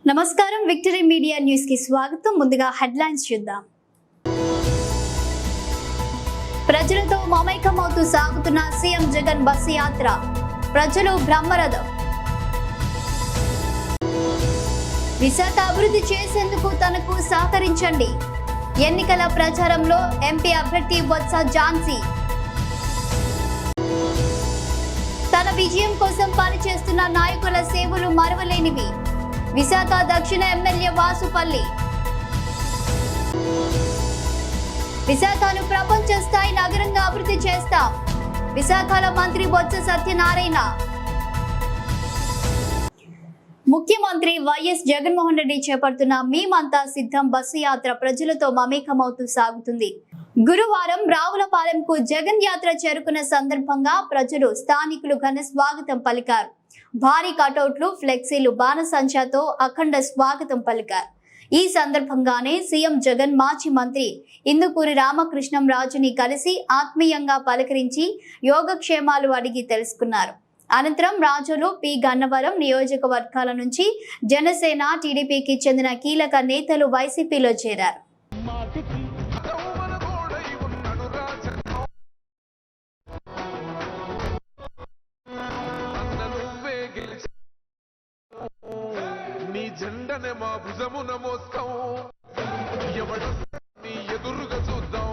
నమస్కారం, victory media news కి స్వాగతం. ముందుగా హెడ్లైన్స్ చూద్దాం. ప్రజలతో మమైకమవుతూ సాగుతున్న సీఎం జగన్ బస్సు యాత్ర, ప్రజలు బ్రహ్మరథం. విశాఖ అభివృద్ధి చేసేందుకు తనకు సహకరించండి, ఎన్నికల ప్రచారంలో ఎంపీ అభ్యర్థి బొత్స ఝాన్సీ. తన విజయం కోసం పనిచేస్తున్న నాయకుల సేవలు మరువలేనివి, విశాఖ దక్షిణ ఎమ్మెల్యే వాసుపల్లి. విశాఖను ప్రపంచ స్థాయి నగరంగా అభివృద్ధి చేస్తాం, విశాఖలో మంత్రి బొత్స సత్యనారాయణ. ముఖ్యమంత్రి వైఎస్ జగన్మోహన్ రెడ్డి చేపడుతున్న మేమంతా సిద్ధం బస్సు యాత్ర ప్రజలతో మమేకమవుతూ సాగుతుంది. గురువారం రావులపాలెంకు జగన్ యాత్ర చేరుకున్న సందర్భంగా ప్రజలు, స్థానికులు ఘన స్వాగతం పలికారు. భారీ కటౌట్లు, ఫ్లెక్సీలు, బాణసంచాతో అఖండ స్వాగతం పలికారు. ఈ సందర్భంగానే సీఎం జగన్ మాజీ మంత్రి ఇందుకూరి రామకృష్ణం రాజుని కలిసి ఆత్మీయంగా పలకరించి యోగక్షేమాలు అడిగి తెలుసుకున్నారు. అనంతరం రాజులు పి గన్నవరం నియోజకవర్గాల నుంచి జనసేన, టీడీపీకి చెందిన కీలక నేతలు వైసీపీలో చేరారు. జెండనే మా భుజమున మోస్తాం, ఎవడు నీ ఎదురుగా చూద్దాం.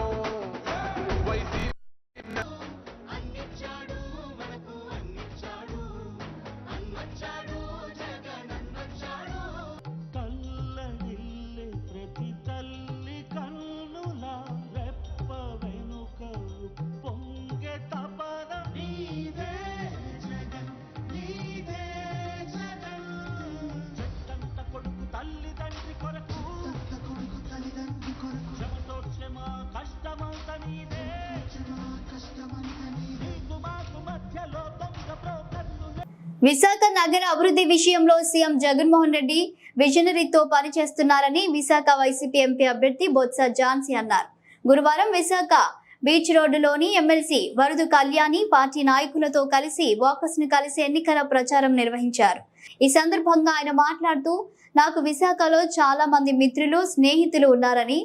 కల్లడిల్లే ప్రతి తల్లి కన్నులా రెప్ప వెనుక పొంగే తపన నీదే జగన్, నీదే జగన్. చెట్టంత కొడుకు తల్లిదండ్రి కొరకు, శ్రమతో శ్రమ కష్టమంత నీదే, నీకు మాకు మధ్యలో దొంగ బ్రోకర్లు. విశాఖ నగర అభివృద్ధి విషయంలో సీఎం జగన్మోహన్ రెడ్డి విజనరీతో పనిచేస్తున్నారని విశాఖ వైసీపీ ఎంపీ అభ్యర్థి బొత్స ఝాన్సీ అన్నారు. గురువారం విశాఖ బీచ్ రోడ్డులోని ఎమ్మెల్సీ వరదు కళ్యాణి పార్టీ నాయకులతో కలిసి వాకర్స్ ను కలిసి ఎన్నికల ప్రచారం నిర్వహించారు. ఈ సందర్భంగా ఆయన మాట్లాడుతూ, నాకు విశాఖలో చాలా మంది మిత్రులు, స్నేహితులు ఉన్నారని,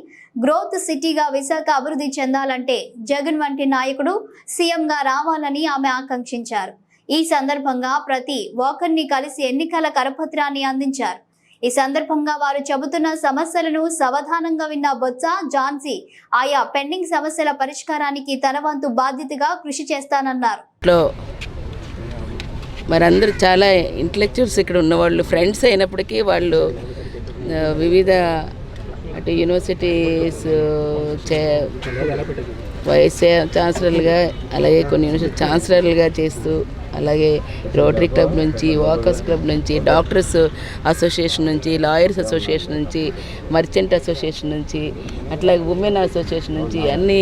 గ్రోత్ సిటీగా విశాఖ అభివృద్ధి చెందాలంటే జగన్ వంటి నాయకుడు సీఎంగా రావాలని ఆమె ఆకాంక్షించారు. ఈ సందర్భంగా ప్రతి ఓకర్ని కలిసి ఎన్నికల కరపత్రాన్ని అందించారు. ఈ సందర్భంగా వారు చెబుతున్న సమస్యలను సావధానంగా విన్న బొత్స ఝాన్సీ ఆయా పెండింగ్ సమస్యల పరిష్కారానికి తన వంతు బాధ్యతగా కృషి చేస్తానన్నారు. మరి అందరూ చాలా ఇంటలెక్చువల్స్ ఇక్కడ ఉన్నవాళ్ళు, ఫ్రెండ్స్ అయినప్పటికీ వాళ్ళు వివిధ అటు యూనివర్సిటీస్ వైస్ ఛాన్సలర్లుగా, అలాగే కొన్ని యూనివర్సిటీ ఛాన్సలర్లుగా చేస్తూ, అలాగే రోటరీ క్లబ్ నుంచి, వాకర్స్ క్లబ్ నుంచి, డాక్టర్స్ అసోసియేషన్ నుంచి, లాయర్స్ అసోసియేషన్ నుంచి, మర్చెంట్ అసోసియేషన్ నుంచి, అట్లాగే ఉమెన్ అసోసియేషన్ నుంచి అన్ని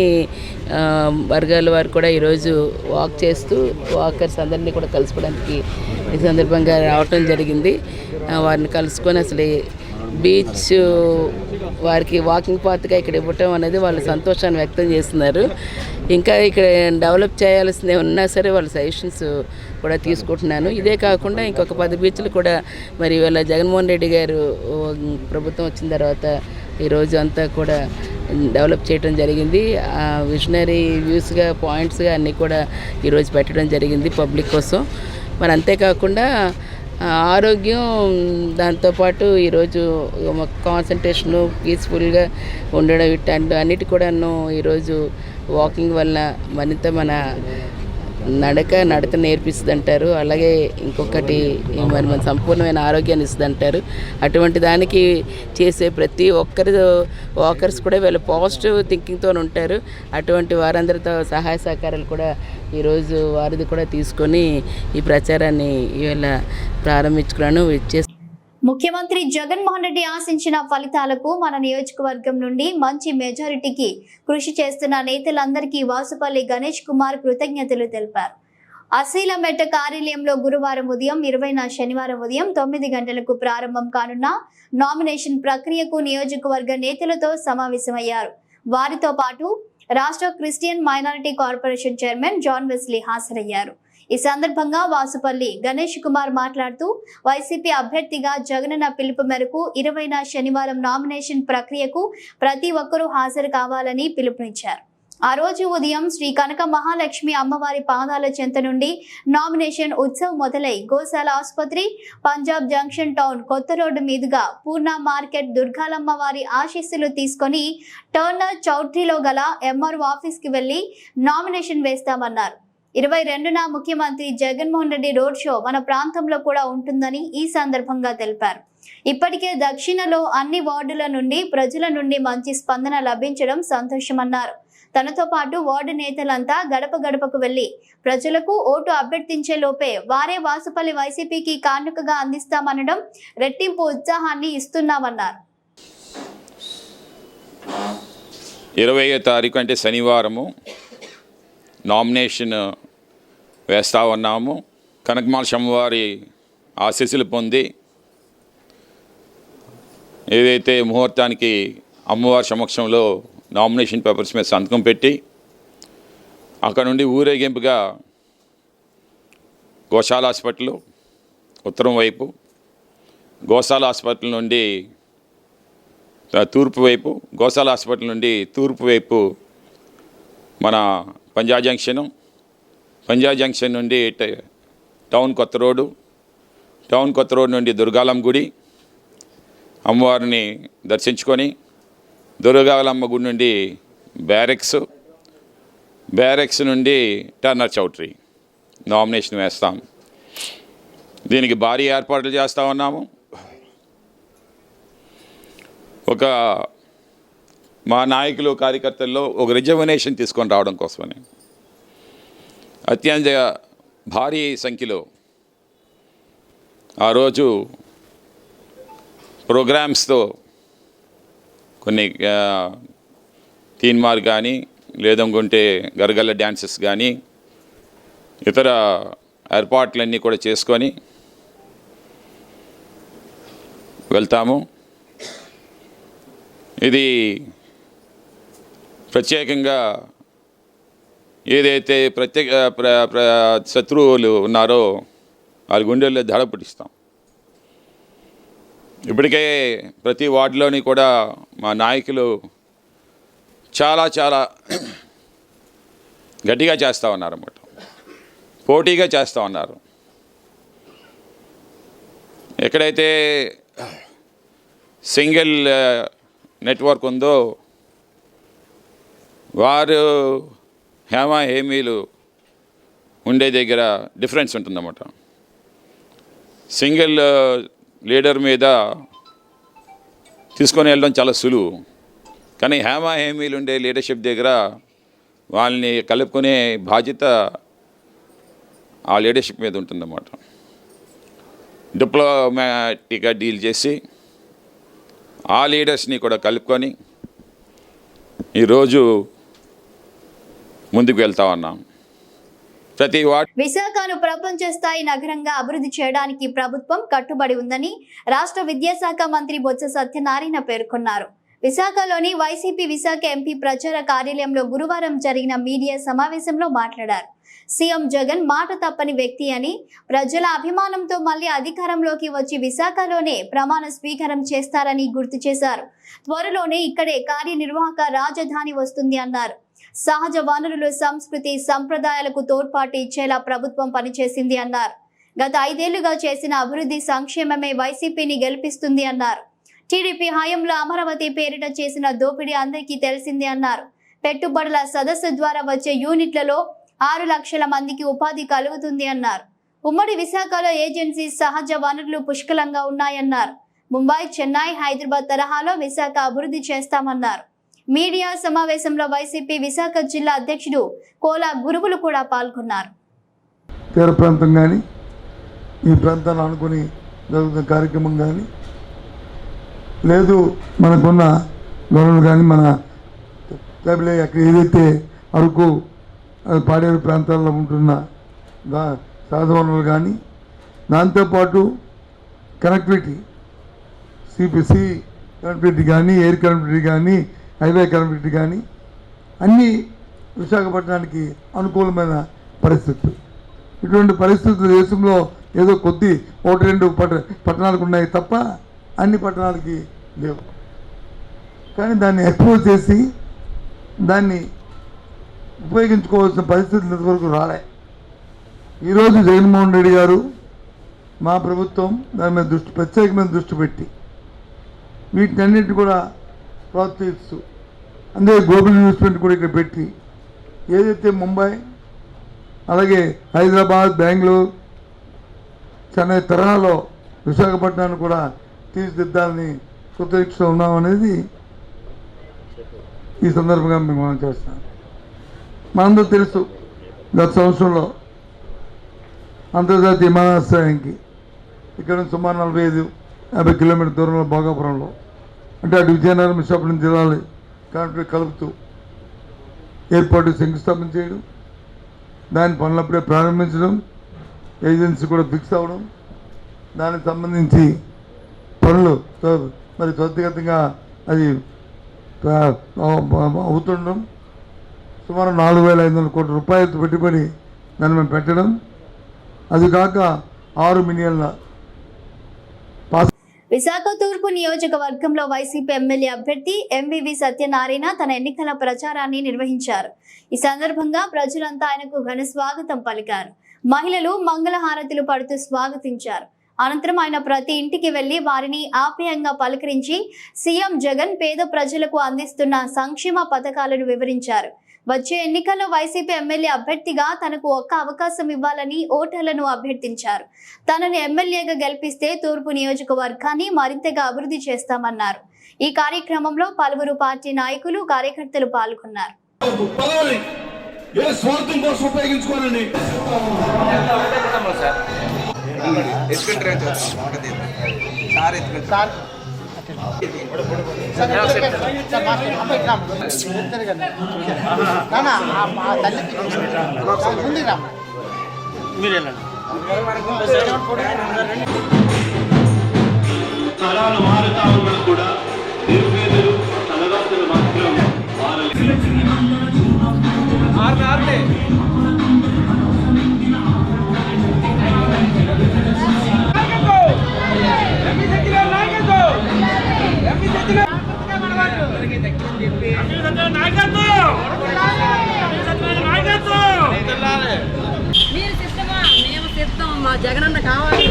వర్గాల వారు కూడా ఈరోజు వాక్ చేస్తూ వాకర్స్ అందరినీ కూడా కలుసుకోవడానికి ఈ సందర్భంగా రావటం జరిగింది. వారిని కలుసుకొని అసలు బీచ్ వారికి వాకింగ్ పాత్గా ఇక్కడ ఇవ్వటం అనేది వాళ్ళు సంతోషాన్ని వ్యక్తం చేస్తున్నారు. ఇంకా ఇక్కడ డెవలప్ చేయాల్సిందే ఉన్నా సరే వాళ్ళ సజెషన్స్ కూడా తీసుకుంటున్నాను. ఇదే కాకుండా ఇంకొక 10 బీచ్లు కూడా మరి ఇవాళ జగన్మోహన్ రెడ్డి గారు ప్రభుత్వం వచ్చిన తర్వాత ఈరోజు అంతా కూడా డెవలప్ చేయడం జరిగింది. విజనరీ వ్యూస్గా, పాయింట్స్గా అన్నీ కూడా ఈరోజు పెట్టడం జరిగింది పబ్లిక్ కోసం. మరి అంతేకాకుండా ఆరోగ్యం, దాంతోపాటు ఈరోజు కాన్సన్ట్రేషను, పీస్ఫుల్గా ఉండడం, ఇట్లాంటి అన్నిటి కూడాను ఈరోజు వాకింగ్ వల్ల మరింత మన నడత నేర్పిస్తుంది అంటారు. అలాగే ఇంకొకటి మరి మన సంపూర్ణమైన ఆరోగ్యాన్ని ఇస్తుంది అంటారు. అటువంటి దానికి చేసే ప్రతి ఒక్కరి వాకర్స్ కూడా వీళ్ళు పాజిటివ్ థింకింగ్తో ఉంటారు. అటువంటి వారందరితో సహాయ సహకారాలు కూడా ఈరోజు వారిది కూడా తీసుకొని ఈ ప్రచారాన్ని ఇవాళ ప్రారంభించుకున్నాను. ముఖ్యమంత్రి జగన్మోహన్ రెడ్డి ఆశించిన ఫలితాలకు మన నియోజకవర్గం నుండి మంచి మెజారిటీకి కృషి చేస్తున్న నేతలందరికీ వాసుపల్లి గణేష్ కుమార్ కృతజ్ఞతలు తెలిపారు. అసీలమెట్ట కార్యాలయంలో గురువారం ఉదయం 20న శనివారం ఉదయం 9 గంటలకు ప్రారంభం కానున్న నామినేషన్ ప్రక్రియకు నియోజకవర్గ నేతలతో సమావేశమయ్యారు. వారితో పాటు రాష్ట్ర Christian minority corporation chairman John Wesley హాజరయ్యారు. ఈ సందర్భంగా వాసుపల్లి గణేష్ కుమార్ మాట్లాడుతూ వైసీపీ అభ్యర్థిగా జగనన్న పిలుపు మేరకు 20న శనివారం నామినేషన్ ప్రక్రియకు ప్రతి ఒక్కరూ హాజరు కావాలని పిలుపునిచ్చారు. ఆ రోజు ఉదయం శ్రీ కనక మహాలక్ష్మి అమ్మవారి పాదాల చెంత నుండి నామినేషన్ ఉత్సవ్ మొదలై గోశాల ఆసుపత్రి, పంజాబ్ జంక్షన్ టౌన్ కొత్త రోడ్డు మీదుగా పూర్ణ మార్కెట్ దుర్గాలమ్మ వారి ఆశీస్సులు తీసుకొని టర్నర్ చౌట్రీలో గల ఎంఆర్ఓ ఆఫీస్కి వెళ్లి నామినేషన్ వేస్తామన్నారు. 22న ముఖ్యమంత్రి జగన్మోహన్ రెడ్డి రోడ్ షో మన ప్రాంతంలో కూడా ఉంటుందని ఈ సందర్భంగా తెలిపారు. ఇప్పటికే దక్షిణలో అన్ని వార్డుల నుండి ప్రజల నుండి మంచి స్పందన లభించడం సంతోషమన్నారు. తనతో పాటు వార్డు నేతలంతా గడప గడపకు వెళ్లి ప్రజలకు ఓటు అభ్యర్థించే లోపే వారే వాసుపల్లి వైసీపీకి కానుకగా అందిస్తామనడం రెట్టింపు ఉత్సాహాన్ని ఇస్తున్నామన్నారు. 20వ తారీఖు అంటే శనివారము నామినేషన్ వేస్తా ఉన్నాము. కనకమాల అమ్మవారి ఆశీస్సులు పొంది ఏదైతే ముహూర్తానికి అమ్మవారి సమక్షంలో నామినేషన్ పేపర్స్ మీద సంతకం పెట్టి అక్కడ నుండి ఊరేగింపుగా గోశాల హాస్పిటల్ ఉత్తరం వైపు, గోశాల హాస్పిటల్ నుండి తూర్పు వైపు, గోశాల హాస్పిటల్ నుండి తూర్పు వైపు మన పంజాబ్ జంక్షను, పంజాబ్ జంక్షన్ నుండి టౌన్ కొత్త రోడ్డు, టౌన్ కొత్త రోడ్ నుండి దుర్గాలమ్మ గుడి అమ్మవారిని దర్శించుకొని దుర్గాలమ్మ గుడి నుండి బ్యారెక్స్ నుండి టర్నర్ చౌట్రీ నామినేషన్ వేస్తాం. దీనికి భారీ ఏర్పాట్లు చేస్తూ ఉన్నాము. ఒక మా నాయకులు కార్యకర్తల్లో ఒక రిజర్వేషన్ తీసుకొని రావడం కోసమని అత్యంత భారీ సంఖ్యలో ఆ రోజు ప్రోగ్రామ్స్తో కొన్ని తీన్మార్ కానీ లేదనుకుంటే గరగల్ల డ్యాన్సెస్ కానీ ఇతర ఏర్పాట్లన్నీ కూడా చేసుకొని వెళ్తాము. ఇది ప్రత్యేకంగా ఏదైతే శత్రువులు ఉన్నారో వాళ్ళ గుండెల్లో దడ పుట్టిస్తాం. ఇప్పటికే ప్రతి వార్డులోని కూడా మా నాయకులు చాలా గట్టిగా చేస్తూ ఉన్నారన్నమాట, పోటీగా చేస్తూ ఉన్నారు. ఎక్కడైతే సింగిల్ నెట్వర్క్ ఉందో వారు హేమీలు ఉండే దగ్గర డిఫరెన్స్ ఉంటుందన్నమాట. సింగిల్ లీడర్ మీద తీసుకొని వెళ్ళడం చాలా సులువు, కానీ హేమీలు ఉండే లీడర్షిప్ దగ్గర వాళ్ళని కలుపుకునే బాధ్యత ఆ లీడర్షిప్ మీద ఉంటుందన్నమాట. డిప్లొమాటిక్గా డీల్ చేసి ఆ లీడర్స్ని కూడా కలుపుకొని ఈరోజు ముందుకు వెళ్తా ఉన్నాం. ప్రతి విశాఖను ప్రపంచ స్థాయి నగరంగా అభివృద్ధి చేయడానికి ప్రభుత్వం కట్టుబడి ఉందని రాష్ట్ర విద్యాశాఖ మంత్రి బొత్స సత్యనారాయణ పేర్కొన్నారు. విశాఖలోని వైసీపీ విశాఖ ఎంపీ ప్రచార కార్యాలయంలో గురువారం జరిగిన మీడియా సమావేశంలో మాట్లాడారు. సీఎం జగన్ మాట తప్పని వ్యక్తి అని, ప్రజల అభిమానంతో మళ్లీ అధికారంలోకి వచ్చి విశాఖలోనే ప్రమాణ స్వీకారం చేస్తారని గుర్తు చేశారు. త్వరలోనే ఇక్కడే కార్యనిర్వాహక రాజధాని వస్తుంది అన్నారు. సహజ వనరులు, సంస్కృతి, సంప్రదాయాలకు తోడ్పాటు ఇచ్చేలా ప్రభుత్వం పనిచేసింది అన్నారు. గత 5 ఏళ్లుగా చేసిన అభివృద్ధి సంక్షేమమే వైసీపీని గెలిపిస్తుంది అన్నారు. టీడీపీ హయాంలో అమరావతి పేరిట చేసిన దోపిడీ అందరికీ తెలిసింది అన్నారు. పెట్టుబడుల సదస్సు ద్వారా వచ్చే యూనిట్లలో 6 లక్షల మందికి ఉపాధి కలుగుతుంది అన్నారు. ఉమ్మడి విశాఖలో ఏజెన్సీ సహజ వనరులు పుష్కలంగా ఉన్నాయన్నారు. ముంబై, చెన్నై, హైదరాబాద్ తరహాలో విశాఖ అభివృద్ధి చేస్తామన్నారు. మీడియా సమావేశంలో వైసీపీ విశాఖ జిల్లా అధ్యక్షుడు కోలా గురువులు కూడా పాల్గొన్నారు. తీర ప్రాంతం కానీ ఈ ప్రాంతాన్ని అనుకుని జరుగుతున్న కార్యక్రమం కానీ లేదు, మనకున్న గొడవలు కానీ మన అక్కడ ఏదైతే అరకు పాడేరు ప్రాంతాల్లో ఉంటున్న సహజ వనరులు కానీ, దాంతోపాటు కనెక్టివిటీ, సిపిసి కనెక్టివిటీ కానీ, ఎయిర్ కనెక్టివిటీ కానీ, హైవే కనెక్టివిటీ కానీ అన్నీ విశాఖపట్నానికి అనుకూలమైన పరిస్థితులు. ఇటువంటి పరిస్థితులు దేశంలో ఏదో కొద్ది 1-2 పట్టణాలకు ఉన్నాయి తప్ప అన్ని పట్టణాలకి లేవు. కానీ దాన్ని ఎక్స్పోజ్ చేసి దాన్ని ఉపయోగించుకోవాల్సిన పరిస్థితులు ఇంతవరకు రాలే. ఈరోజు జగన్మోహన్ రెడ్డి గారు మా ప్రభుత్వం దాని మీద ప్రత్యేకమైన దృష్టి పెట్టి వీటినన్నింటినీ కూడా ప్రోత్సహిస్తూ అందుకే గ్లోబల్ ఇన్వెస్ట్మెంట్ కూడా ఇక్కడ పెట్టి ఏదైతే ముంబై అలాగే హైదరాబాద్, బెంగళూరు, చెన్నై తరహాలో విశాఖపట్నాన్ని కూడా తీర్చిదిద్దాలని కృతజ్ఞతతో ఉన్నామనేది ఈ సందర్భంగా మేము మనం చేస్తాం. మనందరూ తెలుసు గత సంవత్సరంలో అంతర్జాతీయ విమానాశ్రయానికి ఇక్కడ నుంచి సుమారు 45-50 కిలోమీటర్ దూరంలో భోగాపురంలో అంటే అటు విజయనగరం, విశాఖపట్నం జిల్లాలు కలుపుతూ ఎయిర్పోర్టు శంకుస్థాపన చేయడం, దాని పనులప్పుడే ప్రారంభించడం, ఏజెన్సీ కూడా ఫిక్స్ అవ్వడం, దానికి సంబంధించి పనులు మరి త్వరితగతంగా అది అవుతుండడం, సుమారు 4,500 కోట్ల రూపాయలతో పెట్టుబడి దాన్ని మేము పెట్టడం, అది కాక 6 మిలియన్ల విశాఖ తూర్పు నియోజకవర్గంలో వైసీపీ ఎమ్మెల్యే అభ్యర్థి ఎంవివి సత్యనారాయణ తన ఎన్నికల ప్రచారాన్ని నిర్వహించారు. ఈ సందర్భంగా ప్రజలంతా ఆయనకు ఘన స్వాగతం పలికారు. మహిళలు మంగళహారతులు పడుతూ స్వాగతించారు. అనంతరం ఆయన ప్రతి ఇంటికి వెళ్లి వారిని ఆప్యాయంగా పలకరించి సీఎం జగన్ పేద ప్రజలకు అందిస్తున్న సంక్షేమ పథకాలను వివరించారు. వచ్చే ఎన్నికల్లో వైసీపీ ఎమ్మెల్యే అభ్యర్థిగా తనకు ఒక్క అవకాశం ఇవ్వాలని ఓటర్లను అభ్యర్థించారు. తనను ఎమ్మెల్యేగా గెలిపిస్తే తూర్పు నియోజకవర్గాన్ని మరింతగా అభివృద్ధి చేస్తామన్నారు. ఈ కార్యక్రమంలో పలువురు పార్టీ నాయకులు, కార్యకర్తలు పాల్గొన్నారు. తరాలు మారుతా ఉన్నా కూడా నిరుపేదలు తలరాత్రులు మాత్రం మీరు సిద్ధమా? మేము సిద్ధం. మా జగనన్న కావాలి.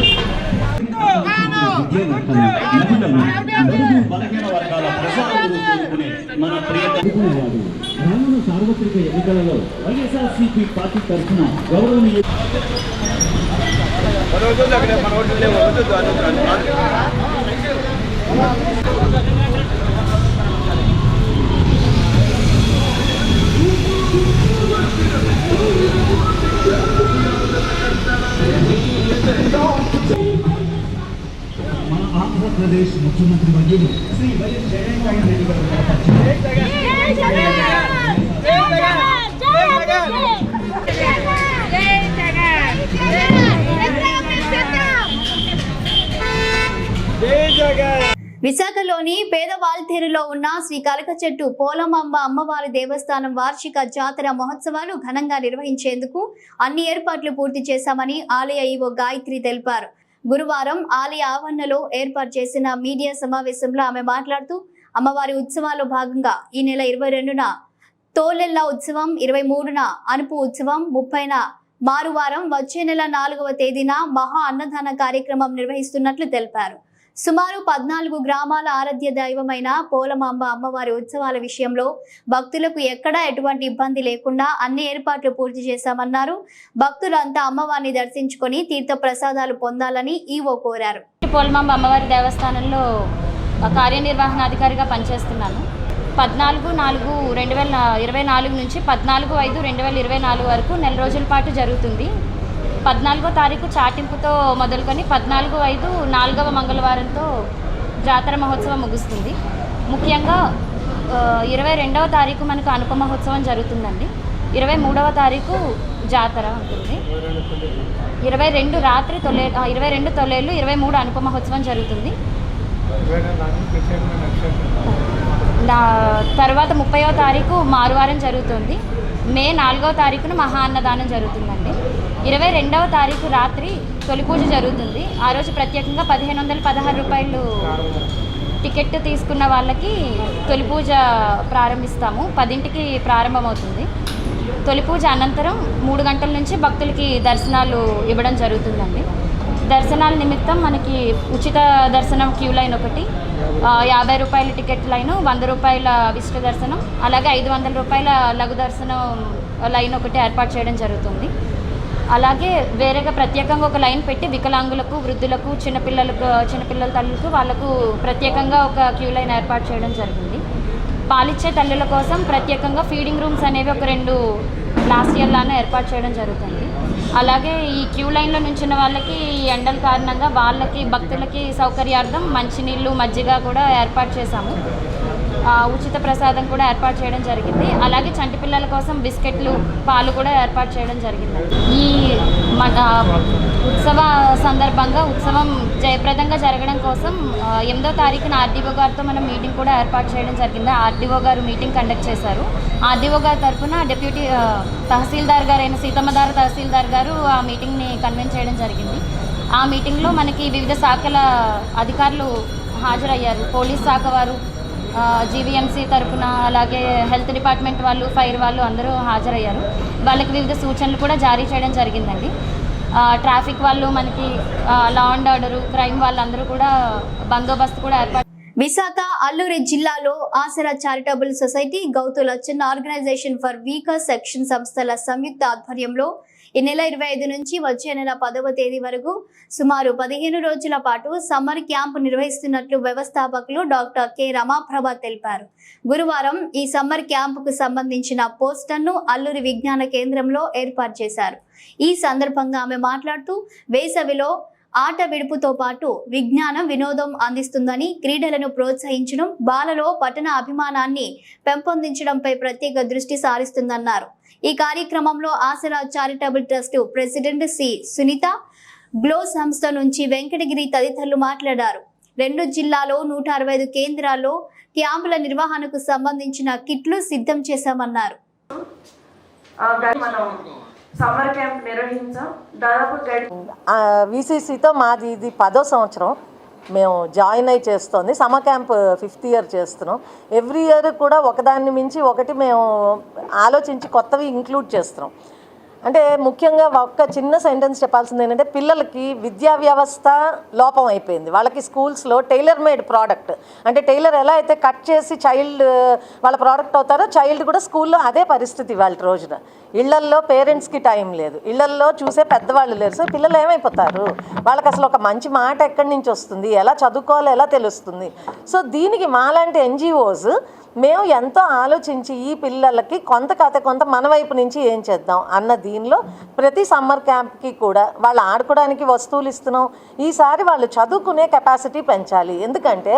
బలహీన వర్గాల ప్రజలు కోరుకునే మన రానున్న సార్వత్రిక ఎన్నికలలో వైఎస్ఆర్సీపీ పార్టీ తరఫున గౌరవనీయ మన ఆంధ్రప్రదేశ్ ముఖ్యమంత్రి వర్యులు శ్రీ వైఎస్ జగన్మోహన్ రెడ్డి విశాఖలోని పేదవాల్తేరులో ఉన్న శ్రీ కలకచెట్టు పోలమాంబ అమ్మవారి దేవస్థానం వార్షిక జాతర మహోత్సవాలు ఘనంగా నిర్వహించేందుకు అన్ని ఏర్పాట్లు పూర్తి చేశామని ఆలయ ఈవో గాయత్రి తెలిపారు. గురువారం ఆలయ ఆవరణలో ఏర్పాటు చేసిన మీడియా సమావేశంలో ఆమె మాట్లాడుతూ అమ్మవారి ఉత్సవాల్లో భాగంగా ఈ నెల 22న తోలెల్ల ఉత్సవం, 23న అనుపు ఉత్సవం, 30న మారువారం, వచ్చే నెల 4వ తేదీన మహా అన్నదాన కార్యక్రమం నిర్వహిస్తున్నట్లు తెలిపారు. సుమారు 14 గ్రామాల ఆరాధ్య దైవమైన పోలమాంబ అమ్మవారి ఉత్సవాల విషయంలో భక్తులకు ఎక్కడా ఎటువంటి ఇబ్బంది లేకుండా అన్ని ఏర్పాట్లు పూర్తి చేశామన్నారు. భక్తులంతా అమ్మవారిని దర్శించుకొని తీర్థ ప్రసాదాలు పొందాలని ఈవో కోరారు. పోలమాంబ అమ్మవారి దేవస్థానంలో కార్యనిర్వహణాధికారిగా పనిచేస్తున్నాను. 14/4/2024 నుంచి 14/5/2024 వరకు నెల రోజుల పాటు జరుగుతుంది. 14వ తారీఖు చాటింపుతో మొదలుకొని 14/5 4వ మంగళవారంతో జాతర మహోత్సవం ముగుస్తుంది. ముఖ్యంగా 22వ తారీఖు మనకు అనుప మహోత్సవం జరుగుతుందండి. 23వ తారీఖు జాతర ఉంటుంది. 22 రాత్రి 22 తొలేళ్ళు, 23 అనుప మహోత్సవం జరుగుతుంది. తర్వాత 30వ తారీఖు మారువారం జరుగుతుంది. మే 4వ తారీఖున మహా అన్నదానం జరుగుతుందండి. 22వ తారీఖు రాత్రి తొలి పూజ జరుగుతుంది. ఆ రోజు ప్రత్యేకంగా 1516 రూపాయలు టికెట్ తీసుకున్న వాళ్ళకి తొలి పూజ ప్రారంభిస్తాము. 10ంటికి ప్రారంభమవుతుంది. తొలి పూజ అనంతరం 3 గంటల నుంచి భక్తులకి దర్శనాలు ఇవ్వడం జరుగుతుందండి. దర్శనాల నిమిత్తం మనకి ఉచిత దర్శనం క్యూ లైన్ ఒకటి, 50 రూపాయల టికెట్ లైను, 100 రూపాయల విశిష్ట దర్శనం, అలాగే 500 రూపాయల లఘు దర్శనం లైన్ ఒకటి ఏర్పాటు చేయడం జరుగుతుంది. అలాగే వేరేగా ప్రత్యేకంగా ఒక లైన్ పెట్టి వికలాంగులకు, వృద్ధులకు, చిన్నపిల్లల తల్లులకు వాళ్ళకు ప్రత్యేకంగా ఒక క్యూ లైన్ ఏర్పాటు చేయడం జరిగింది. పాలిచ్చే తల్లుల కోసం ప్రత్యేకంగా ఫీడింగ్ రూమ్స్ అనేవి ఒక 2 లాస్ట్ ఇయర్ లానే ఏర్పాటు చేయడం జరుగుతుంది. అలాగే ఈ క్యూ లైన్లో నుంచిన వాళ్ళకి ఈ ఎండల కారణంగా వాళ్ళకి భక్తులకి సౌకర్యార్థం మంచినీళ్ళు, మజ్జిగ కూడా ఏర్పాటు చేశాము. ఉచిత ప్రసాదం కూడా ఏర్పాటు చేయడం జరిగింది. అలాగే చంటి పిల్లల కోసం బిస్కెట్లు, పాలు కూడా ఏర్పాటు చేయడం జరిగింది. ఈ మన ఉత్సవ సందర్భంగా ఉత్సవం జయప్రదంగా జరగడం కోసం 8వ తారీఖున ఆర్డీఓ గారితో మనం మీటింగ్ కూడా ఏర్పాటు చేయడం జరిగింది. ఆర్డీఓ గారు మీటింగ్ కండక్ట్ చేశారు. ఆర్డీఓ గారి తరఫున డిప్యూటీ తహసీల్దార్ గారైన సీతమ్మధార తహసీల్దార్ గారు ఆ మీటింగ్ని కన్వీన్ చేయడం జరిగింది. ఆ మీటింగ్లో మనకి వివిధ శాఖల అధికారులు హాజరయ్యారు. పోలీస్ శాఖ వారు, జీవీఎంసీ తరఫున, అలాగే హెల్త్ డిపార్ట్మెంట్ వాళ్ళు, ఫైర్ వాళ్ళు అందరూ హాజరయ్యారు. వాళ్ళకి వివిధ సూచనలు కూడా జారీ చేయడం జరిగిందండి. ట్రాఫిక్ వాళ్ళు, మనకి లా అండ్ ఆర్డరు, క్రైమ్ వాళ్ళందరూ కూడా బందోబస్తు కూడా ఏర్పాటు. విశాఖ అల్లూరి జిల్లాలో Asara charitable society, Gouthu Latchan organisation for weaker section సంస్థల సంయుక్త ఆధ్వర్యంలో ఈ నెల 25 నుంచి వచ్చే నెల 10వ తేదీ వరకు సుమారు 15 రోజుల పాటు సమ్మర్ క్యాంప్ నిర్వహిస్తున్నట్లు వ్యవస్థాపకులు డాక్టర్ కె రమాప్రభ తెలిపారు. గురువారం ఈ సమ్మర్ క్యాంపుకు సంబంధించిన పోస్టర్ను అల్లూరి విజ్ఞాన కేంద్రంలో ఏర్పాటు చేశారు. ఈ సందర్భంగా ఆమె మాట్లాడుతూ వేసవిలో ఆట విడుపుతో పాటు విజ్ఞానం, వినోదం అందిస్తుందని, క్రీడలను ప్రోత్సహించడం, బాలలో పఠన అభిమానాన్ని పెంపొందించడంపై ప్రత్యేక దృష్టి సారిస్తుందన్నారు. ఈ కార్యక్రమంలో Asara charitable trust president C Sunitha, Glow సంస్థ నుంచి వెంకటగిరి తదితరులు మాట్లాడారు. 2 జిల్లాలో 165 కేంద్రాల్లో క్యాంపుల నిర్వహణకు సంబంధించిన కిట్లు సిద్ధం చేశామన్నారు. సమ్మర్ క్యాంప్ నిర్వహించాం. దాదాపు వీసీసీతో మాది ఇది 10వ సంవత్సరం మేము జాయిన్ అయి చేస్తుంది. సమ్మర్ క్యాంప్ 5th ఇయర్ చేస్తున్నాం. ఎవ్రీ ఇయర్ కూడా ఒకదాన్ని మించి ఒకటి మేము ఆలోచించి కొత్తవి ఇంక్లూడ్ చేస్తున్నాం. అంటే ముఖ్యంగా ఒక చిన్న సెంటెన్స్ చెప్పాల్సింది ఏంటంటే, పిల్లలకి విద్యా వ్యవస్థ లోపం అయిపోయింది. వాళ్ళకి స్కూల్స్లో టైలర్ మేడ్ ప్రోడక్ట్, అంటే టైలర్ ఎలా అయితే కట్ చేసి చైల్డ్ వాళ్ళ ప్రోడక్ట్ అవుతారో, చైల్డ్ కూడా స్కూల్లో అదే పరిస్థితి వాళ్ళ రోజున. ఇళ్లల్లో పేరెంట్స్కి టైం లేదు, ఇళ్లల్లో చూసే పెద్దవాళ్ళు లేరు. సో పిల్లలు ఏమైపోతారు, వాళ్ళకి అసలు ఒక మంచి మాట ఎక్కడి నుంచి వస్తుంది, ఎలా చదువుకోవాలో ఎలా తెలుస్తుంది. సో దీనికి మాలాంటి ఎన్జిఓస్ మేము ఎంతో ఆలోచించి ఈ పిల్లలకి కొంత మన వైపు నుంచి ఏం చేద్దాం అన్న దీనిలో ప్రతి సమ్మర్ క్యాంప్కి కూడా వాళ్ళు ఆడుకోవడానికి వస్తువులు ఇస్తున్నాం. ఈసారి వాళ్ళు చదువుకునే కెపాసిటీ పెంచాలి. ఎందుకంటే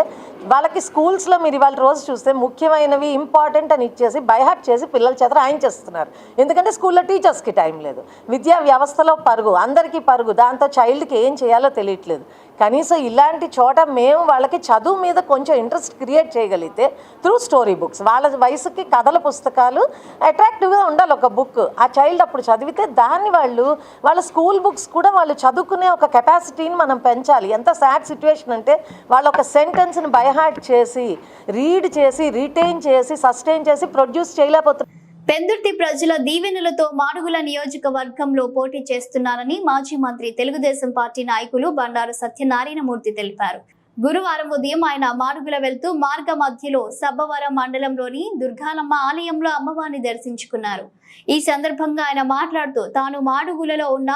వాళ్ళకి స్కూల్స్లో మీరు ఇవాళ రోజు చూస్తే ముఖ్యమైనవి ఇంపార్టెంట్ అని ఇచ్చేసి బైహార్ట్ చేసి పిల్లల చేత రాయించేస్తున్నారు. ఎందుకంటే స్కూల్లో టీచర్స్కి టైం లేదు, విద్యా వ్యవస్థలో పరుగు, అందరికీ పరుగు, దాంతో చైల్డ్కి ఏం చేయాలో తెలియట్లేదు. కనీసం ఇలాంటి చోట మేము వాళ్ళకి చదువు మీద కొంచెం ఇంట్రెస్ట్ క్రియేట్ చేయగలిగితే త్రూ స్టోరీ బుక్స్, వాళ్ళ వయసుకి కథల పుస్తకాలు అట్రాక్టివ్గా ఉండాలి. ఒక బుక్ ఆ చైల్డ్ అప్పుడు చదివితే దాన్ని వాళ్ళ స్కూల్ బుక్స్ కూడా వాళ్ళు చదువుకునే ఒక కెపాసిటీని మనం పెంచాలి. ఎంత సాడ్ సిచ్యువేషన్ అంటే వాళ్ళు ఒక సెంటెన్స్ని బైహార్ట్ చేసి, రీడ్ చేసి, రిటైన్ చేసి, సస్టైన్ చేసి ప్రొడ్యూస్ చేయలేకపోతున్నారు. పెందుర్తి ప్రజల దీవెనలతో మాడుగుల నియోజకవర్గంలో పోటీ చేస్తున్నారని మాజీ మంత్రి, తెలుగుదేశం పార్టీ నాయకులు బండారు సత్యనారాయణమూర్తి తెలిపారు. గురువారం ఉదయం ఆయన మాడుగుల వెళ్తూ మార్గ మధ్యలో సబ్బవరం మండలంలోని దుర్గాలమ్మ ఆలయంలో అమ్మవారిని దర్శించుకున్నారు. ఈ సందర్భంగా ఆయన మాట్లాడుతూ తాను మాడుగులలో ఉన్న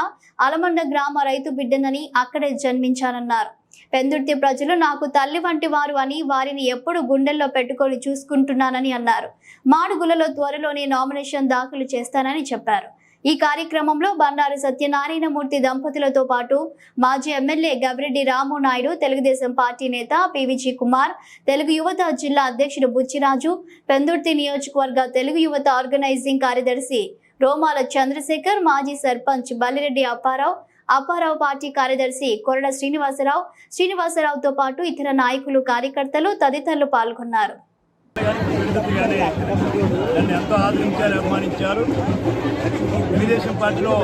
అలమండ గ్రామ రైతు బిడ్డనని, అక్కడే జన్మించానన్నారు. పెందుర్తి ప్రజలు నాకు తల్లి వంటి వారు అని, వారిని ఎప్పుడు గుండెల్లో పెట్టుకొని చూసుకుంటున్నానని అన్నారు. మాడుగులలో త్వరలోనే నామినేషన్ దాఖలు చేస్తానని చెప్పారు. ఈ కార్యక్రమంలో బండారు సత్యనారాయణమూర్తి దంపతులతో పాటు మాజీ ఎమ్మెల్యే గవిరెడ్డి రాము నాయుడు, తెలుగుదేశం పార్టీ నేత పివిజి కుమార్, తెలుగు యువత జిల్లా అధ్యక్షుడు బుచ్చిరాజు, పెందుర్తి నియోజకవర్గ తెలుగు యువత ఆర్గనైజింగ్ కార్యదర్శి రోమాల చంద్రశేఖర్, మాజీ సర్పంచ్ బల్లిరెడ్డి అప్పారావు పార్టీ కార్యదర్శి కొరడ శ్రీనివాసరావుతో పాటు ఇతర నాయకులు, కార్యకర్తలు తదితరులు పాల్గొన్నారు. నన్ను ఎంతో ఆదరించారు, అభిమానించారు. తెలుగుదేశం పార్టీలో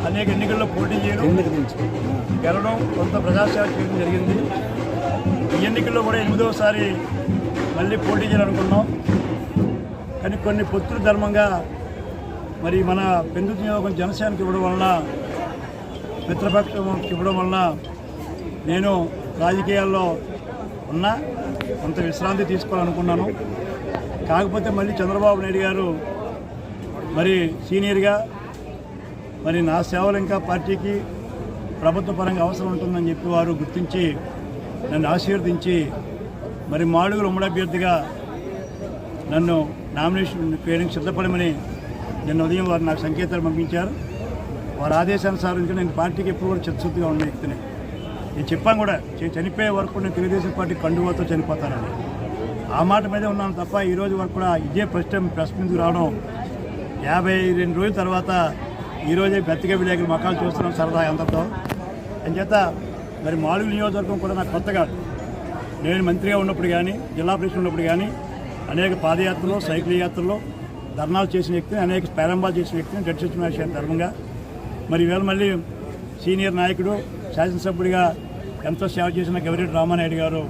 అనేక ఎన్నికల్లో పోటీ చేయడం, గెలవడం, కొంత ప్రజాసేవ చేయడం జరిగింది. ఈ ఎన్నికల్లో కూడా 8వసారి మళ్ళీ పోటీ చేయాలనుకున్నాం. కానీ కొన్ని పొత్తుల ధర్మంగా మరి మన పెందుర్తి నియోజకవర్గం జనసేనకి ఇవ్వడం వలన, మిత్రపక్షంకి ఇవ్వడం వలన నేను రాజకీయాల్లో ఉన్నా కొంత విశ్రాంతి తీసుకోవాలనుకున్నాను. కాకపోతే మళ్ళీ చంద్రబాబు నాయుడు గారు మరి సీనియర్గా మరి నా సేవలు ఇంకా పార్టీకి ప్రభుత్వ పరంగా అవసరం ఉంటుందని చెప్పి వారు గుర్తించి నన్ను ఆశీర్వదించి మరి మాడుగుల ఉమ్మడి అభ్యర్థిగా నన్ను నామినేషన్ వేయడానికి సిద్ధపడమని నిన్న ఉదయం వారు నాకు సంకేతాలు పంపించారు. వారి ఆదేశానుసారం నేను పార్టీకి ఎప్పుడు కూడా చిత్తశుద్ధిగా ఉన్న వ్యక్తిని. నేను చెప్పాను కూడా, చనిపోయే వరకు నేను తెలుగుదేశం పార్టీ కండువాతో చనిపోతానని. ఆ మాట మీదే ఉన్నాను తప్ప ఈరోజు వరకు కూడా ఇదే ఫస్ట్ టైం ప్రెస్ ముందుకు రావడం. 52 రోజుల తర్వాత ఈరోజే బతిక విలేకరుల మొక్కలు చూస్తున్నాం సరదా అందరితో. అంచేత మరి మాడుగుల నియోజకవర్గం కూడా నాకు కొత్త కాదు. నేను మంత్రిగా ఉన్నప్పుడు కానీ, జిల్లా ప్రెసిడెంట్ ఉన్నప్పుడు కానీ అనేక పాదయాత్రలు, సైకిల్ యాత్రలు, ధర్నాలు చేసిన వ్యక్తిని, అనేక ప్రారంభాలు చేసిన వ్యక్తిని జడ్జి సత్యనారాయణ ధర్మంగా మరి ఈవేళ మళ్ళీ సీనియర్ నాయకుడు, శాసనసభ్యుడిగా ఎంతో సేవ చేసిన గవిరెడ్డి రామానాయుడు గారు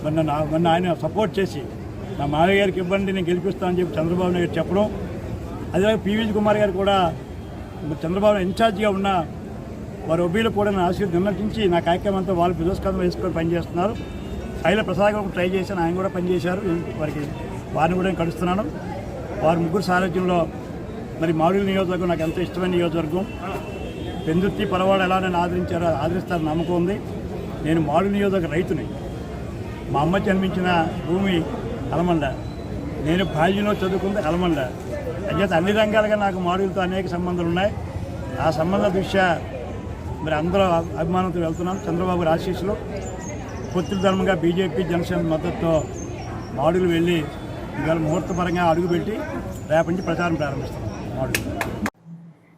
మరి నన్ను ఆయన సపోర్ట్ చేసి నా మామయ్య గారికి ఇవ్వండి నేను గెలిపిస్తానని చెప్పి చంద్రబాబు నాయుడు చెప్పడం. అదేవిధంగా పివి కుమార్ గారు కూడా చంద్రబాబు ఇన్ఛార్జిగా ఉన్న వారి ఒబ్బీలు కూడా నా ఆశీర్వాదం నిర్ణయించి నా కార్యక్రమం అంతా వాళ్ళు బిజస్కందం వేసుకొని పనిచేస్తున్నారు. శైల ప్రసాద్ గారు ట్రై చేశాను, ఆయన కూడా పనిచేశారు. వారిని కూడా నేను కలుస్తున్నాను. వారి ముగ్గురు సారథ్యంలో మరి మాడుగుల నియోజకవర్గం నాకు ఎంతో ఇష్టమైన నియోజకవర్గం. పెందుర్తి పరవాడు ఎలా నన్ను ఆదరిస్తారని నమ్మకం ఉంది. నేను మాడుగుల నియోజకవర్గ రైతుని. మా అమ్మ జన్మించిన భూమి అలమండ, నేను బాల్యంలో చదువుకుంది అలమండ. అంచేత అన్ని రంగాలుగా నాకు మాడుగులతో అనేక సంబంధాలు ఉన్నాయి. ఆ సంబంధాల దృష్ట్యా మరి అందరూ అభిమానంతో వెళ్తున్నాను. చంద్రబాబు ఆశీస్సులు, పొత్తుల ధర్మంగా బీజేపీ జనసేన మద్దతుతో మాడుగులు వెళ్ళి ఇవాళ ముహూర్తపరంగా అడుగుపెట్టి రేపటి నుంచి ప్రచారం ప్రారంభిస్తున్నాం. మాడుగులు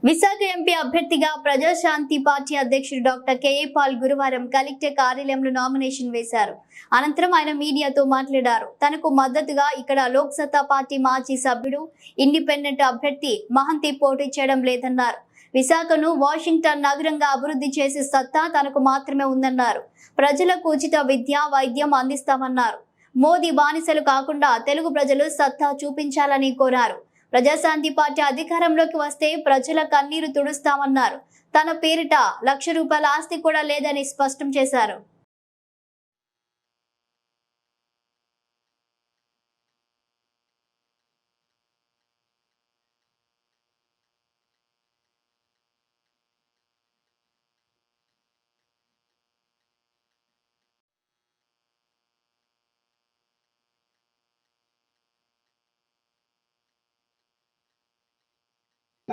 విశాఖ ఎంపీ అభ్యర్థిగా ప్రజాశాంతి పార్టీ అధ్యక్షుడు డాక్టర్ కేఏ పాల్ గురువారం కలెక్టర్ కార్యాలయంలో నామినేషన్ వేశారు. అనంతరం ఆయన మీడియాతో మాట్లాడారు. తనకు మద్దతుగా ఇక్కడ లోక్ సత్తా పార్టీ మాజీ సభ్యుడు, ఇండిపెండెంట్ అభ్యర్థి మహంతి పోటీ చేయడం లేదన్నారు. విశాఖను వాషింగ్టన్ నగరంగా అభివృద్ధి చేసే సత్తా తనకు మాత్రమే ఉందన్నారు. ప్రజలకు ఉచిత విద్య, వైద్యం అందిస్తామన్నారు. మోదీ బానిసలు కాకుండా తెలుగు ప్రజలు సత్తా చూపించాలని కోరారు. ప్రజాశాంతి పార్టీ అధికారంలోకి వస్తే ప్రజల కన్నీరు తుడుస్తామన్నారు. తన పేరిట ₹1,00,000 ఆస్తి కూడా లేదని స్పష్టం చేశారు.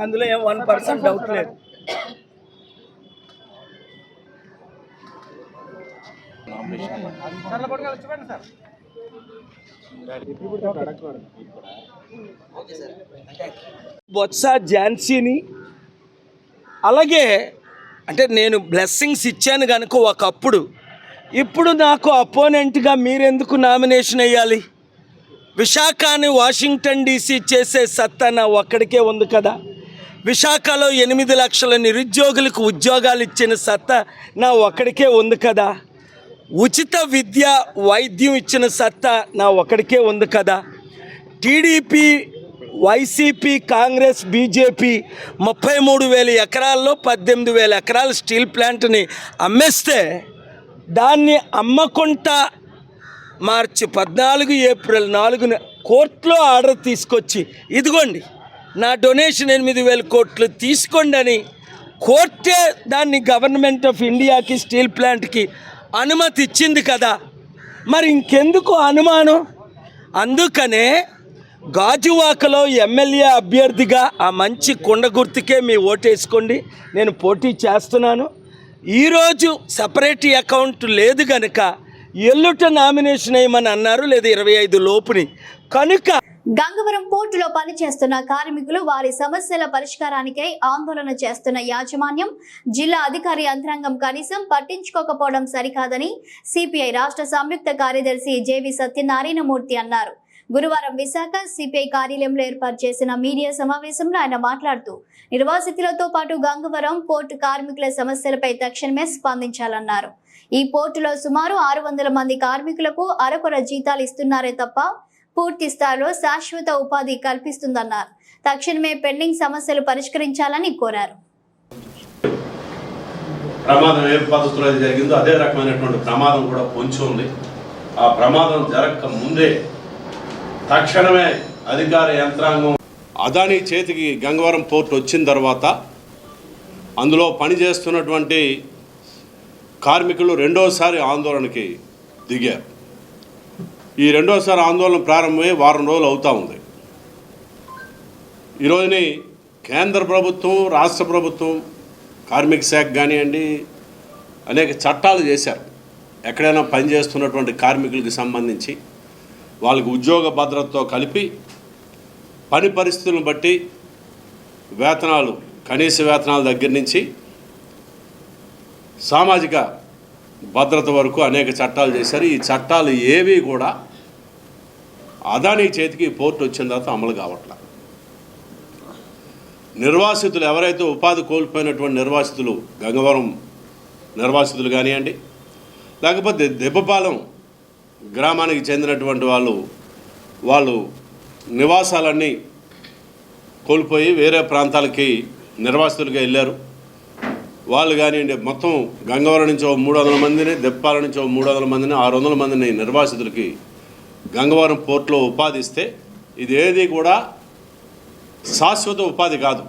అందులో ఏం 1% డౌట్ లేదు. బొత్స ఝాన్సీని అలాగే అంటే నేను బ్లెస్సింగ్స్ ఇచ్చాను కనుక ఒకప్పుడు, ఇప్పుడు నాకు అపోనెంట్గా మీరెందుకు నామినేషన్ వేయాలి? విశాఖని వాషింగ్టన్ డీసీ చేసే సత్తా నా ఒక్కడికే ఉంది కదా. విశాఖలో 8 లక్షల నిరుద్యోగులకు ఉద్యోగాలు ఇచ్చిన సత్తా నా ఒక్కడికే ఉంది కదా. ఉచిత విద్య, వైద్యం ఇచ్చిన సత్తా నా ఒక్కడికే ఉంది కదా. టీడీపీ, వైసీపీ, కాంగ్రెస్, బీజేపీ 33,000 ఎకరాల్లో 18,000 ఎకరాల స్టీల్ ప్లాంట్ని అమ్మేస్తే దాన్ని అమ్మకుండా మార్చి 14 ఏప్రిల్ 4న కోర్టులో ఆర్డర్ తీసుకొచ్చి ఇదిగోండి నా డొనేషన్ 8,000 కోట్లు తీసుకోండి అని కోర్టే దాన్ని గవర్నమెంట్ ఆఫ్ ఇండియాకి స్టీల్ ప్లాంట్కి అనుమతి ఇచ్చింది కదా. మరి ఇంకెందుకు అనుమానం? అందుకనే గాజువాకలో ఎమ్మెల్యే అభ్యర్థిగా ఆ మంచి కొండ గుర్తుకే మీ ఓటేసుకోండి, నేను పోటీ చేస్తున్నాను. ఈరోజు సపరేట్ అకౌంట్ లేదు కనుక ఎల్లుట నామినేషన్ వేయమని అన్నారు, లేదా 25 లోపుని. కనుక గంగవరం పోర్టులో పనిచేస్తున్న కార్మికులు వారి సమస్యల పరిష్కారానికై ఆందోళన చేస్తున్న యాజమాన్యం, జిల్లా అధికారి యంత్రాంగం కనీసం పట్టించుకోకపోవడం సరికాదని సిపిఐ రాష్ట్ర సంయుక్త కార్యదర్శి జేవి సత్యనారాయణమూర్తి అన్నారు. గురువారం విశాఖ సిపిఐ కార్యాలయంలో ఏర్పాటు చేసిన మీడియా సమావేశంలో ఆయన మాట్లాడుతూ నిర్వాసితులతో పాటు గంగవరం పోర్టు కార్మికుల సమస్యలపై తక్షణమే స్పందించాలన్నారు. ఈ పోర్టులో సుమారు 600 మంది కార్మికులకు అరకొర జీతాలు ఇస్తున్నారే తప్ప పూర్తి స్థాయిలో శాశ్వత ఉపాధి కల్పిస్తుందన్నారు. తక్షణమే పెండింగ్ సమస్యలు పరిష్కరించాలని కోరారు. ప్రమాదం ఏ పద్ధతిలో జరిగిందో అదే రకమైనటువంటి ప్రమాదం కూడా పొంచి ఉంది. ఆ ప్రమాదం జరగక ముందే తక్షణమే అధికార యంత్రాంగం అదానీ చేతికి గంగవరం పోర్టు వచ్చిన తర్వాత అందులో పనిచేస్తున్నటువంటి కార్మికులు రెండోసారి ఆందోళనకి దిగారు. ఈ రెండోసారి ఆందోళన ప్రారంభమై వారం రోజులు అవుతూ ఉంది. ఈరోజుని కేంద్ర ప్రభుత్వం, రాష్ట్ర ప్రభుత్వం, కార్మిక శాఖ కానివ్వండి అనేక చట్టాలు చేశారు. ఎక్కడైనా పనిచేస్తున్నటువంటి కార్మికులకు సంబంధించి వాళ్ళకి ఉద్యోగ భద్రతతో కలిపి పని పరిస్థితులను బట్టి వేతనాలు, కనీస వేతనాల దగ్గర నుంచి సామాజిక భద్రత వరకు అనేక చట్టాలు చేశారు. ఈ చట్టాలు ఏవి కూడా అదానీ చేతికి పోర్టు వచ్చిన తర్వాత అమలు కావట్లేదు. నిర్వాసితులు ఎవరైతే ఉపాధి కోల్పోయినటువంటి నిర్వాసితులు, గంగవరం నిర్వాసితులు కానివ్వండి, లేకపోతే దెబ్బపాలెం గ్రామానికి చెందినటువంటి వాళ్ళు నివాసాలన్నీ కోల్పోయి వేరే ప్రాంతాలకి నిర్వాసితులుగా వెళ్ళారు. వాళ్ళు కానివ్వండి, మొత్తం గంగవరం నుంచి 300 మందిని, దెబ్బపాలెం నుంచి 300 మందిని, 600 మందిని నిర్వాసితులకి గంగవరం పోర్టులో ఉపాధి ఇస్తే ఇది ఏది కూడా శాశ్వత ఉపాధి కాదు.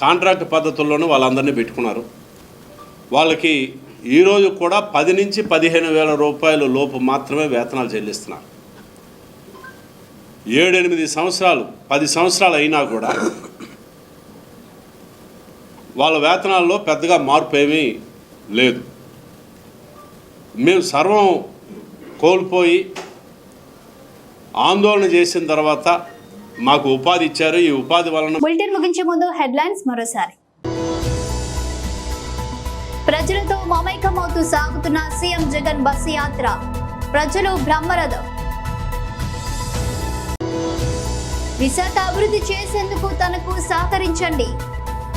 కాంట్రాక్ట్ పద్ధతుల్లోనూ వాళ్ళందరినీ పెట్టుకున్నారు. వాళ్ళకి ఈరోజు కూడా 10 నుంచి 15,000 రూపాయల లోపు మాత్రమే వేతనాలు చెల్లిస్తున్నారు. 7-8 సంవత్సరాలు, 10 సంవత్సరాలు అయినా కూడా వాళ్ళ వేతనాల్లో పెద్దగా మార్పు ఏమీ లేదు. మేము సర్వం కోల్పోయి ఆందోళన చేసిన తర్వాత మాకు ఉపాధి ఇచ్చారు. ఈ ఉపాధి వలన బులెటిన్ ముగించే ముందు హెడ్లైన్స్ మరోసారి. ప్రజలతో మమైకమవుతూ సాగుతున్న సీఎం జగన్ బస్సు యాత్ర, ప్రజలు బ్రహ్మరథం. విశాఖ అభివృద్ధి చేసేందుకు తనకు సహకరించండి,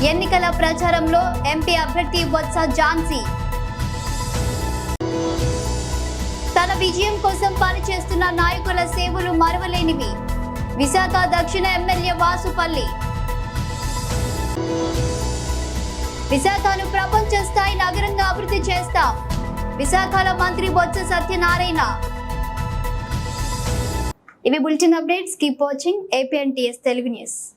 ఎన్నికల ప్రచారంలో ఎంపీ అభ్యర్థి బొత్స ఝాన్సీ. తన విజయం కోసం పనిచేస్తున్న నాయకుల సేవలు మరవలేనివి, విశాఖ దక్షిణ ఎమ్మెల్యే వాసుపల్లి. విశాఖను ప్రపంచ స్థాయి నగరంగా అభివృద్ధి చేస్తాం, విశాఖలో మంత్రి బొత్స సత్యనారాయణ. ఇవి bulletin updates. Keep watching APNTS Telugu news.